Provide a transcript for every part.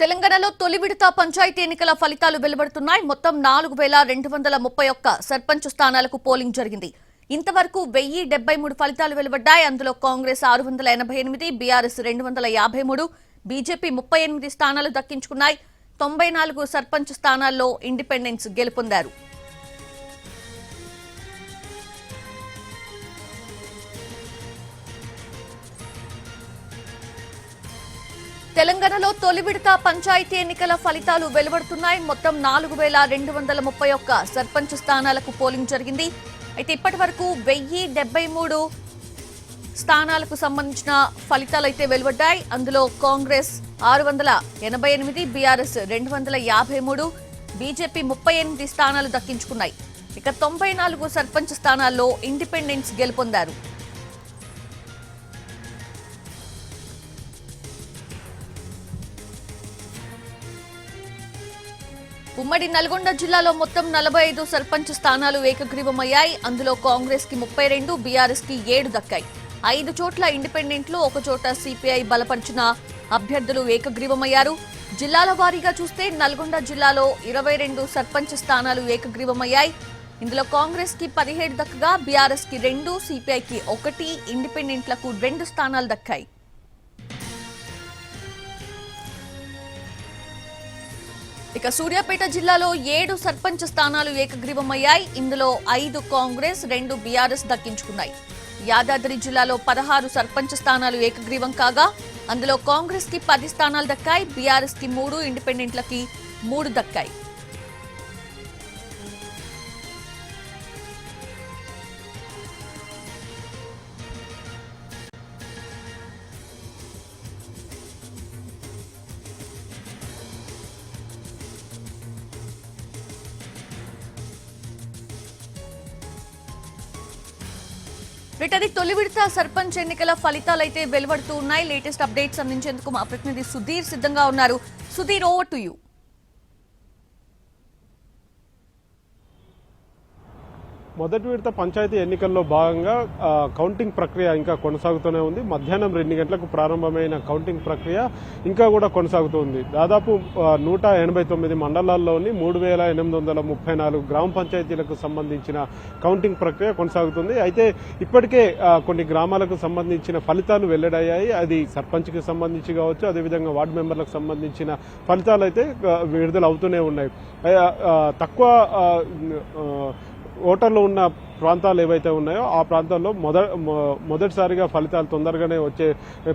తెలంగాణలో తొలి విడత పంచాయతీ ఎన్నికల ఫలితాలు వెలువడుతున్నాయి. మొత్తం 4231 సర్పంచ్ స్థానాలకు పోలింగ్ జరిగింది. ఇంతవరకు 1073 ఫలితాలు వెలువడ్డాయి. అందులో కాంగ్రెస్ 688, బీఆర్ఎస్ 253, బీజేపీ 38 స్థానాలు దక్కించుకున్నాయి. 94 సర్పంచ్ స్థానాల్లో ఇండిపెండెన్స్ గెలుపొందారు. తెలంగాణలో తొలి విడత పంచాయతీ ఎన్నికల ఫలితాలు వెలువడుతున్నాయి. మొత్తం 4231 సర్పంచ్ స్థానాలకు పోలింగ్ జరిగింది. అయితే ఇప్పటి వరకు 1073 స్థానాలకు సంబంధించిన ఫలితాలు అయితే వెలువడ్డాయి. అందులో కాంగ్రెస్ 688, బీఆర్ఎస్ 253, బీజేపీ 38 స్థానాలు దక్కించుకున్నాయి. ఇక 94 సర్పంచ్ స్థానాల్లో ఇండిపెండెన్స్ గెలుపొందారు. ఉమ్మడి నల్గొండ జిల్లాలో మొత్తం 45 సర్పంచ్ స్థానాలు ఏకగ్రీవమయ్యాయి. అందులో కాంగ్రెస్ కి 32, బీఆర్ఎస్ కి 7 దక్కాయి. 5 చోట్ల ఇండిపెండెంట్లు, 1 చోట సిపిఐ బలపరిచిన అభ్యర్థులు ఏకగ్రీవమయ్యారు. జిల్లాల వారీగా చూస్తే నల్గొండ జిల్లాలో 22 సర్పంచ్ స్థానాలు ఏకగ్రీవమయ్యాయి. ఇందులో కాంగ్రెస్ కి 17 దక్కగా, బీఆర్ఎస్ కి 2, సిపిఐకి 1, ఇండిపెండెంట్లకు 2 స్థానాలు దక్కాయి. ఇక సూర్యాపేట జిల్లాలో 7 సర్పంచ్ స్థానాలు ఏకగ్రీవమయ్యాయి. ఇందులో 5 కాంగ్రెస్, 2 బీఆర్ఎస్ దక్కించుకున్నాయి. యాదాద్రి జిల్లాలో 16 సర్పంచ్ స్థానాలు ఏకగ్రీవం కాగా, అందులో కాంగ్రెస్ కి 10 స్థానాలు దక్కాయి, బీఆర్ఎస్ కి 3, ఇండిపెండెంట్లకి 3 దక్కాయి. వీటది తొలి విడత సర్పంచ్ ఎన్నికల ఫలితాలు అయితే వెలువడుతూ ఉన్నాయి. లేటెస్ట్ అప్డేట్స్ అందించేందుకు మా ప్రతినిధి సుధీర్ సిద్ధంగా ఉన్నారు. Sudheer, over to you. మొదటి విడత పంచాయతీ ఎన్నికల్లో భాగంగా కౌంటింగ్ ప్రక్రియ ఇంకా కొనసాగుతూనే ఉంది. మధ్యాహ్నం 2 గంటలకు ప్రారంభమైన కౌంటింగ్ ప్రక్రియ ఇంకా కూడా కొనసాగుతుంది. దాదాపు 189 మండలాల్లోని 3834 గ్రామ పంచాయతీలకు సంబంధించిన కౌంటింగ్ ప్రక్రియ కొనసాగుతుంది. అయితే ఇప్పటికే కొన్ని గ్రామాలకు సంబంధించిన ఫలితాలు వెల్లడయ్యాయి. అది సర్పంచ్కి సంబంధించి కావచ్చు, అదేవిధంగా వార్డు మెంబర్లకు సంబంధించిన ఫలితాలు అయితే విడుదల అవుతూనే ఉన్నాయి. తక్కువ ఓటర్లు ఉన్న ప్రాంతాలు ఏవైతే ఉన్నాయో ఆ ప్రాంతాల్లో మొదటిసారిగా ఫలితాలు తొందరగానే వచ్చే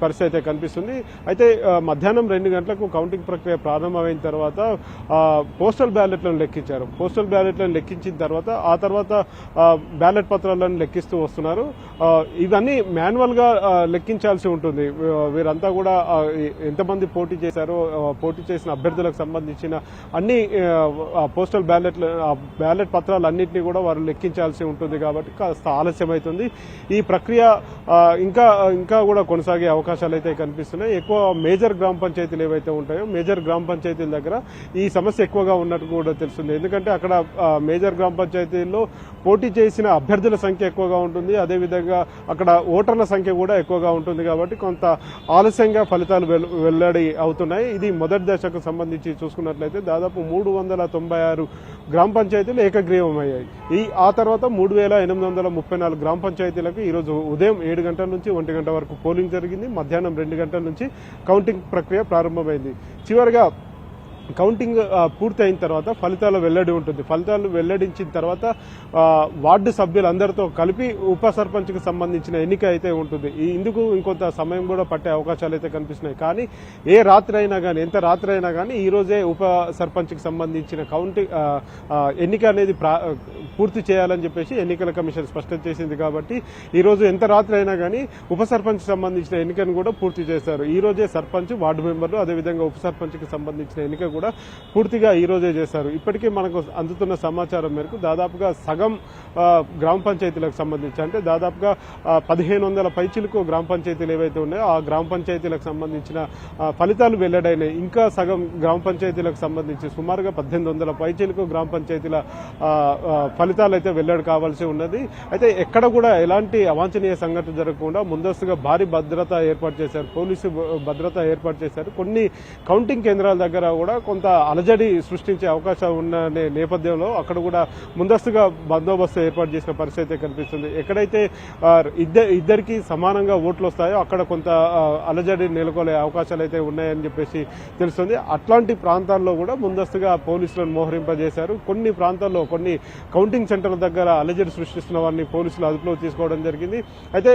పరిస్థితి అయితే కనిపిస్తుంది. అయితే మధ్యాహ్నం 2 గంటలకు కౌంటింగ్ ప్రక్రియ ప్రారంభమైన తర్వాత పోస్టల్ బ్యాలెట్లను లెక్కించారు. పోస్టల్ బ్యాలెట్లను లెక్కించిన తర్వాత ఆ తర్వాత బ్యాలెట్ పత్రాలను లెక్కిస్తూ వస్తున్నారు. ఇవన్నీ మాన్యువల్గా లెక్కించాల్సి ఉంటుంది. వీరంతా కూడా ఎంతమంది పోటీ చేశారో, పోటీ చేసిన అభ్యర్థులకు సంబంధించిన అన్ని పోస్టల్ బ్యాలెట్ పత్రాలన్నింటినీ కూడా వారు లెక్కించాల్సి ఉంటుంది. కాబట్టి కాస్త ఆలస్యమవుతుంది. ఈ ప్రక్రియ ఇంకా కూడా కొనసాగే అవకాశాలు అయితే కనిపిస్తున్నాయి. ఎక్కువ మేజర్ గ్రామ పంచాయతీలు ఏవైతే ఉంటాయో, మేజర్ గ్రామ పంచాయతీల దగ్గర ఈ సమస్య ఎక్కువగా ఉన్నట్టు కూడా తెలుస్తుంది. ఎందుకంటే అక్కడ మేజర్ గ్రామ పంచాయతీల్లో పోటీ చేసిన అభ్యర్థుల సంఖ్య ఎక్కువగా ఉంటుంది. అదేవిధంగా అక్కడ ఓటర్ల సంఖ్య కూడా ఎక్కువగా ఉంటుంది. కాబట్టి కొంత ఆలస్యంగా ఫలితాలు వెల్లడి అవుతున్నాయి. ఇది మొదటి దశకు సంబంధించి చూసుకున్నట్లయితే దాదాపు 396 గ్రామ పంచాయతీలు ఏకగ్రీవమయ్యాయి. ఆ తర్వాత 3834 గ్రామ పంచాయతీలకు ఈరోజు ఉదయం 7 గంటల నుంచి 1 గంట వరకు పోలింగ్ జరిగింది. మధ్యాహ్నం 2 గంటల నుంచి కౌంటింగ్ ప్రక్రియ ప్రారంభమైంది. చివరిగా కౌంటింగ్ పూర్తి అయిన తర్వాత ఫలితాల వెల్లడి ఉంటుంది. ఫలితాలు వెల్లడించిన తర్వాత వార్డు సభ్యులందరితో కలిపి ఉప సర్పంచ్కి సంబంధించిన ఎన్నిక అయితే ఉంటుంది. ఇందుకు ఇంకొంత సమయం కూడా పట్టే అవకాశాలు అయితే కనిపిస్తున్నాయి. కానీ ఎంత రాత్రి అయినా కానీ ఈ రోజే ఉప సర్పంచ్కి సంబంధించిన ఎన్నిక అనేది పూర్తి చేయాలని చెప్పేసి ఎన్నికల కమిషన్ స్పష్టం చేసింది. కాబట్టి ఈ రోజు ఎంత రాత్రి అయినా కానీ ఉప సర్పంచ్కి సంబంధించిన ఎన్నికను కూడా పూర్తి చేశారు. ఈ రోజే సర్పంచ్, వార్డు మెంబర్లు, అదేవిధంగా ఉప సర్పంచ్కి సంబంధించిన ఎన్నిక కూడా పూర్తిగా ఈ రోజే చేశారు. ఇప్పటికీ మనకు అందుతున్న సమాచారం మేరకు దాదాపుగా సగం గ్రామ పంచాయతీలకు సంబంధించి అంటే దాదాపుగా 1500 పైచిలకు గ్రామ పంచాయతీలు ఏవైతే ఉన్నాయో ఆ గ్రామ పంచాయతీలకు సంబంధించిన ఫలితాలు వెల్లడైనాయి. ఇంకా సగం గ్రామ పంచాయతీలకు సంబంధించి సుమారుగా 1800 పైచిలకు గ్రామ పంచాయతీల ఫలితాలు అయితే వెల్లడి కావాల్సి ఉన్నది. అయితే ఎక్కడ కూడా ఎలాంటి అవాంఛనీయ సంఘటన జరగకుండా ముందస్తుగా భారీ భద్రత ఏర్పాటు చేశారు, పోలీసు భద్రత ఏర్పాటు చేశారు. కొన్ని కౌంటింగ్ కేంద్రాల దగ్గర కూడా కొంత అలజడి సృష్టించే అవకాశం ఉన్న నేపథ్యంలో అక్కడ కూడా ముందస్తుగా బందోబస్తు ఏర్పాటు చేసిన పరిస్థితి కనిపిస్తుంది. ఎక్కడైతే ఇద్దరికి సమానంగా ఓట్లు వస్తాయో అక్కడ కొంత అలజడి నెలకొనే అవకాశాలు అయితే ఉన్నాయని చెప్పేసి తెలుస్తుంది. అట్లాంటి ప్రాంతాల్లో కూడా ముందస్తుగా పోలీసులను మోహరింపజేశారు. కొన్ని ప్రాంతాల్లో కొన్ని కౌంటింగ్ సెంటర్ల దగ్గర అలజడి సృష్టిస్తున్న వారిని పోలీసులు అదుపులో తీసుకోవడం జరిగింది. అయితే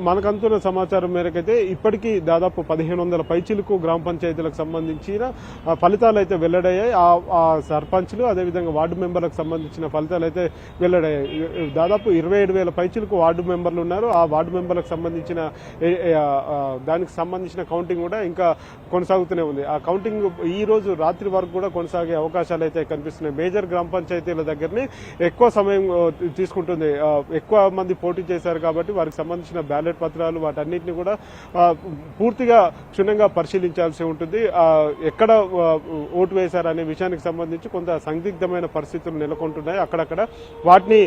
మనకంతున్న సమాచారం మేరకైతే ఇప్పటికీ దాదాపు 1500 పైచిలకు గ్రామ పంచాయతీలకు సంబంధించిన ఫలితాలు అయితే వెల్లడయ్యాయి. ఆ సర్పంచ్లు అదేవిధంగా వార్డు మెంబర్లకు సంబంధించిన ఫలితాలు అయితే వెల్లడయ్యాయి. దాదాపు 27,000 పైచిలకు వార్డు మెంబర్లు ఉన్నారు. ఆ వార్డు మెంబర్లకు సంబంధించిన దానికి సంబంధించిన కౌంటింగ్ కూడా ఇంకా కొనసాగుతూనే ఉంది. ఆ కౌంటింగ్ ఈ రోజు రాత్రి వరకు కూడా కొనసాగే అవకాశాలు అయితే కనిపిస్తున్నాయి. మేజర్ గ్రామ పంచాయతీల దగ్గరనే ఎక్కువ సమయం తీసుకుంటుంది. ఎక్కువ మంది పోటీ చేశారు కాబట్టి వారికి సంబంధించిన బ్యాలెట్ పత్రాలు వాటన్నిటిని కూడా పూర్తిగా క్షుణ్ణంగా పరిశీలించాల్సి ఉంటుంది. ఎక్కడ ఓటు వేశారనే విషయానికి సంబంధించి కొంత సందిగ్ధమైన పరిస్థితులు నెలకొంటున్నాయి. అక్కడక్కడ వాటిని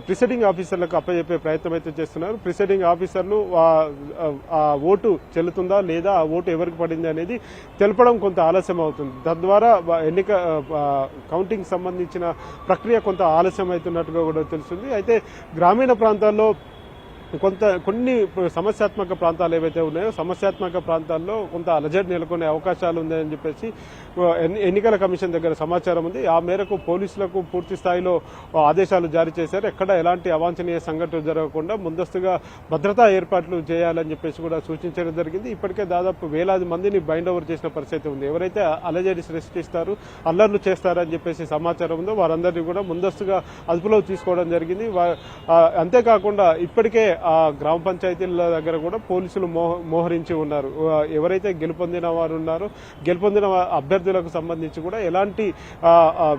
ప్రిసైడింగ్ ఆఫీసర్లకు అప్పచెప్పే ప్రయత్నం అయితే చేస్తున్నారు. ప్రిసైడింగ్ ఆఫీసర్లు ఆ ఓటు చెల్లుతుందా లేదా, ఆ ఓటు ఎవరికి పడింది అనేది తెలపడం కొంత ఆలస్యం అవుతుంది. తద్వారా ఎన్నిక కౌంటింగ్ సంబంధించిన ప్రక్రియ కొంత ఆలస్యం అవుతున్నట్టుగా కూడా తెలుస్తుంది. అయితే గ్రామీణ ప్రాంతాల్లో కొన్ని సమస్యాత్మక ప్రాంతాలు ఏవైతే ఉన్నాయో సమస్యాత్మక ప్రాంతాల్లో కొంత అలజడి నెలకొనే అవకాశాలు ఉన్నాయని చెప్పేసి ఎన్నికల కమిషన్ దగ్గర సమాచారం ఉంది. ఆ మేరకు పోలీసులకు పూర్తి స్థాయిలో ఆదేశాలు జారీ చేశారు. ఎక్కడ ఎలాంటి అవాంఛనీయ సంఘటనలు జరగకుండా ముందస్తుగా భద్రతా ఏర్పాట్లు చేయాలని చెప్పేసి కూడా సూచించడం జరిగింది. ఇప్పటికే దాదాపు వేలాది మందిని బైండ్ ఓవర్ చేసిన పరిస్థితి ఉంది. ఎవరైతే అలజడి సృష్టిస్తారు, అల్లర్లు చేస్తారని చెప్పేసి సమాచారం ఉందో వారందరినీ కూడా ముందస్తుగా అదుపులో తీసుకోవడం జరిగింది. అంతేకాకుండా ఇప్పటికే ఆ గ్రామ పంచాయతీల దగ్గర కూడా పోలీసులు మోహరించి ఉన్నారు. ఎవరైతే గెలుపొందిన వారు ఉన్నారో గెలుపొందిన అభ్యర్థులకు సంబంధించి కూడా ఎలాంటి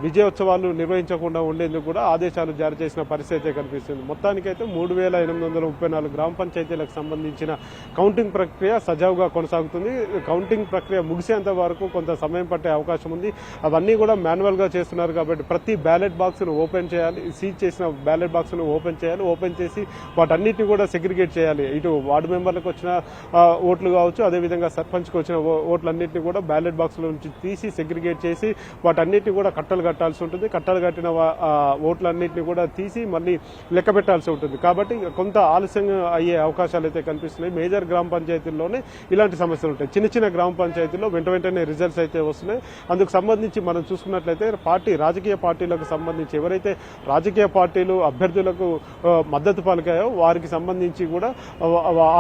విజయోత్సవాలు నిర్వహించకుండా ఉండేందుకు కూడా ఆదేశాలు జారీ చేసిన పరిస్థితి కనిపిస్తుంది. మొత్తానికైతే 3,834 గ్రామ పంచాయతీలకు సంబంధించిన కౌంటింగ్ ప్రక్రియ సజావుగా కొనసాగుతుంది. కౌంటింగ్ ప్రక్రియ ముగిసేంత వరకు కొంత సమయం పట్టే అవకాశం ఉంది. అవన్నీ కూడా మాన్యువల్ గా చేస్తున్నారు కాబట్టి ప్రతి బ్యాలెట్ బాక్స్ ను ఓపెన్ చేయాలి, సీజ్ చేసిన బ్యాలెట్ బాక్స్ ను ఓపెన్ చేయాలి, ఓపెన్ చేసి వాటన్నిటిని కూడా సెగ్రిగేట్ చేయాలి. ఇటు వార్డు మెంబర్లకు వచ్చిన ఓట్లు కావచ్చు, అదేవిధంగా సర్పంచ్కి వచ్చిన ఓట్లన్నింటినీ కూడా బ్యాలెట్ బాక్స్ లో నుంచి తీసి సెగ్రిగేట్ చేసి వాటన్నిటిని కూడా కట్టలు కట్టాల్సి ఉంటుంది. కట్టలు కట్టిన ఓట్లన్నింటినీ కూడా తీసి మళ్ళీ లెక్క పెట్టాల్సి ఉంటుంది. కాబట్టి కొంత ఆలస్యంగా అయ్యే అవకాశాలు అయితే కనిపిస్తున్నాయి. మేజర్ గ్రామ పంచాయతీల్లోనే ఇలాంటి సమస్యలు ఉంటాయి. చిన్న చిన్న గ్రామ పంచాయతీల్లో వెంటనే రిజల్ట్స్ అయితే వస్తున్నాయి. అందుకు సంబంధించి మనం చూసుకున్నట్లయితే రాజకీయ పార్టీలకు సంబంధించి ఎవరైతే రాజకీయ పార్టీలు అభ్యర్థులకు మద్దతు పలికాయో వారికి సంబంధించి కూడా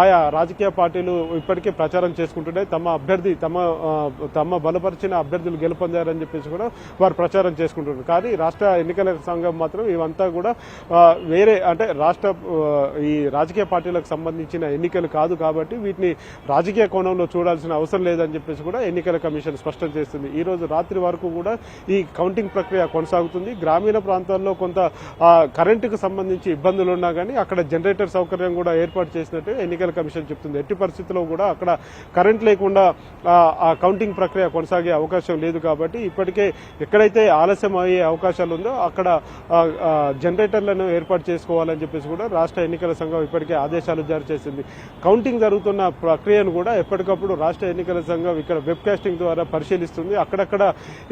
ఆయా రాజకీయ పార్టీలు ఇప్పటికే ప్రచారం చేసుకుంటున్నాయి. తమ బలపరిచిన అభ్యర్థులు గెలుపొందారని చెప్పేసి కూడా వారు ప్రచారం చేసుకుంటున్నారు. కానీ రాష్ట్ర ఎన్నికల సంఘం మాత్రం ఇవంతా కూడా వేరే అంటే ఈ రాజకీయ పార్టీలకు సంబంధించిన ఎన్నికలు కాదు కాబట్టి వీటిని రాజకీయ కోణంలో చూడాల్సిన అవసరం లేదని చెప్పేసి కూడా ఎన్నికల కమిషన్ స్పష్టం చేస్తుంది. ఈ రోజు రాత్రి వరకు కూడా ఈ కౌంటింగ్ ప్రక్రియ కొనసాగుతుంది. గ్రామీణ ప్రాంతాల్లో కొంత కరెంటుకు సంబంధించి ఇబ్బందులు ఉన్నా కానీ అక్కడ జనరేటర్ సౌకర్యం కూడా ఏర్పాటు చేసినట్టు ఎన్నికల కమిషన్ చెప్తుంది. ఎట్టి పరిస్థితుల్లో కూడా అక్కడ కరెంట్ లేకుండా ఆ కౌంటింగ్ ప్రక్రియ కొనసాగే అవకాశం లేదు కాబట్టి ఇప్పటికే ఎక్కడైతే ఆలస్యం అయ్యే అవకాశాలు ఉందో అక్కడ జనరేటర్లను ఏర్పాటు చేసుకోవాలని చెప్పేసి కూడా రాష్ట్ర ఎన్నికల సంఘం ఇప్పటికే ఆదేశాలు జారీ చేసింది. కౌంటింగ్ జరుగుతున్న ప్రక్రియను కూడా ఎప్పటికప్పుడు రాష్ట్ర ఎన్నికల సంఘం ఇక్కడ వెబ్ కాస్టింగ్ ద్వారా పరిశీలిస్తుంది. అక్కడక్కడ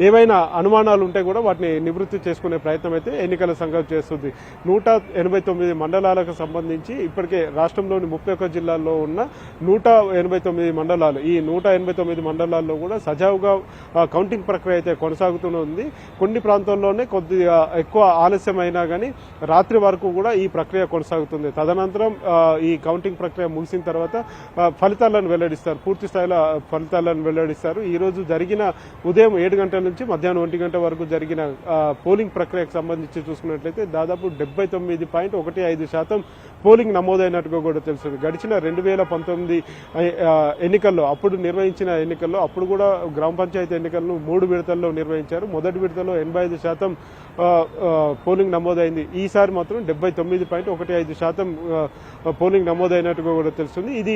ఏవైనా అనుమానాలు ఉంటే కూడా వాటిని నివృత్తి చేసుకునే ప్రయత్నం అయితే ఎన్నికల సంఘం చేస్తుంది. 189 మండలాలకు సంబంధించి ఇప్పటికే రాష్ట్రంలోని 31 జిల్లాల్లో ఉన్న 189 మండలాలు, ఈ 189 మండలాల్లో కూడా సజావుగా కౌంటింగ్ ప్రక్రియ అయితే కొనసాగుతూనే ఉంది. కొన్ని ప్రాంతాల్లోనే కొద్దిగా ఎక్కువ ఆలస్యం అయినా కానీ రాత్రి వరకు కూడా ఈ ప్రక్రియ కొనసాగుతుంది. తదనంతరం ఈ కౌంటింగ్ ప్రక్రియ ముగిసిన తర్వాత ఫలితాలను వెల్లడిస్తారు, పూర్తి స్థాయిలో ఫలితాలను వెల్లడిస్తారు. ఈ రోజు జరిగిన ఉదయం 7 గంటల నుంచి మధ్యాహ్నం 1 గంట వరకు జరిగిన పోలింగ్ ప్రక్రియకు సంబంధించి చూసుకున్నట్లయితే దాదాపు 79.15% పోలింగ్ నమోదైనట్టుగా కూడా తెలుస్తుంది. గడిచిన 2019 ఎన్నికల్లో అప్పుడు నిర్వహించిన ఎన్నికల్లో అప్పుడు కూడా గ్రామ పంచాయతీ ఎన్నికలను 3 విడతల్లో నిర్వహించారు. మొదటి విడతలో 85% పోలింగ్ నమోదైంది. ఈసారి మాత్రం 79.15% పోలింగ్ నమోదైనట్టుగా కూడా తెలుస్తుంది. ఇది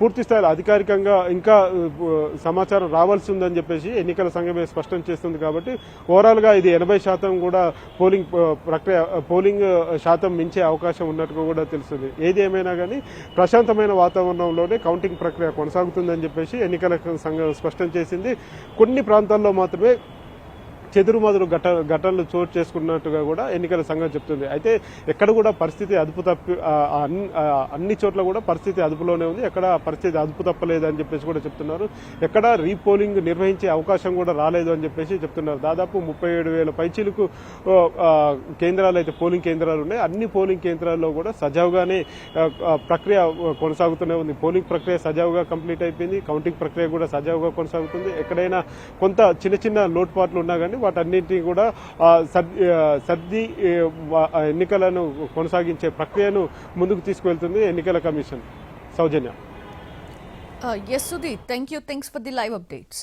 పూర్తి స్థాయిలో అధికారికంగా ఇంకా సమాచారం రావాల్సి ఉందని చెప్పేసి ఎన్నికల సంఘమే స్పష్టం చేస్తుంది. కాబట్టి ఓవరాల్ గా ఇది 80% కూడా పోలింగ్ శాతం మించే అవకాశం ఉన్నట్టుగా కూడా తెలుస్తుంది. ఏది ఏమైనా కానీ ప్రశాంతమైన వాతావరణంలోనే కౌంటింగ్ ప్రక్రియ కొనసాగుతుందని చెప్పేసి ఎన్నికల సంఘం స్పష్టం చేసింది. కొన్ని ప్రాంతాల్లో మాత్రమే చెదురుమదురు ఘటనలు చోటు చేసుకున్నట్టుగా కూడా ఎన్నికల సంఘం చెప్తుంది. అయితే ఎక్కడ కూడా పరిస్థితి అదుపు తప్పి అన్ని చోట్ల కూడా పరిస్థితి అదుపులోనే ఉంది. ఎక్కడ పరిస్థితి అదుపు తప్పలేదు అని చెప్పేసి కూడా చెప్తున్నారు. ఎక్కడ రీపోలింగ్ నిర్వహించే అవకాశం కూడా రాలేదు అని చెప్పేసి చెప్తున్నారు. దాదాపు 37,000 పైచీలకు కేంద్రాలు అయితే పోలింగ్ కేంద్రాలు ఉన్నాయి. అన్ని పోలింగ్ కేంద్రాల్లో కూడా సజావుగానే ప్రక్రియ కొనసాగుతూనే ఉంది. పోలింగ్ ప్రక్రియ సజావుగా కంప్లీట్ అయిపోయింది. కౌంటింగ్ ప్రక్రియ కూడా సజావుగా కొనసాగుతుంది. ఎక్కడైనా కొంత చిన్న లోటుపాట్లు ఉన్నా కానీ వాటన్నింటినీ కూడా సర్ది ఎన్నికలను కొనసాగించే ప్రక్రియను ముందుకు తీసుకువెళ్తుంది ఎన్నికల commission. Soujanya. Yes, Sudhi. Thank you. Thanks for the live updates.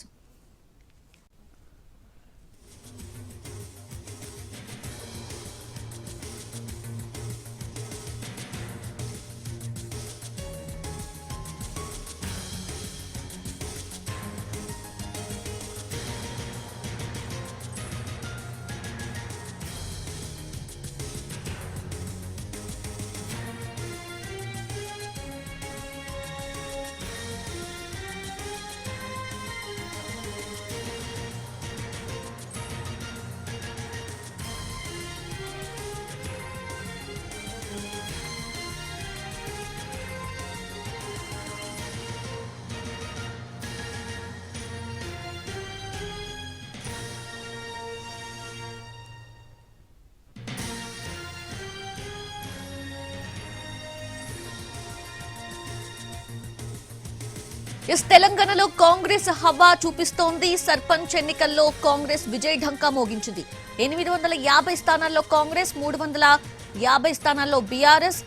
తెలంగాణలో కాంగ్రెస్ హవా చూపిస్తోంది. సర్పంచ్ ఎన్నికల్లో కాంగ్రెస్ విజయ ఢంకా మోగించింది. 850 స్థానాల్లో కాంగ్రెస్, 350 స్థానాల్లో బీఆర్ఎస్,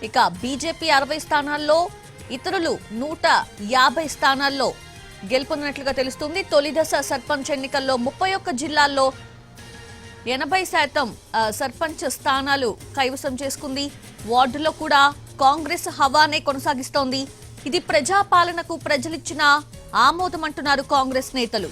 ఇక బీజేపీ 60 స్థానాల్లో, ఇతరులు 150 స్థానాల్లో గెలుపొందినట్లుగా తెలుస్తుంది. తొలిదశ సర్పంచ్ ఎన్నికల్లో 31 జిల్లాల్లో 80% సర్పంచ్ స్థానాలు కైవసం చేసుకుంది. వార్డులో కూడా కాంగ్రెస్ హవానే కొనసాగిస్తోంది. ఇది ప్రజాపాలనకు ప్రజలిచ్చిన ఆమోదం అంటున్నారు కాంగ్రెస్ నేతలు.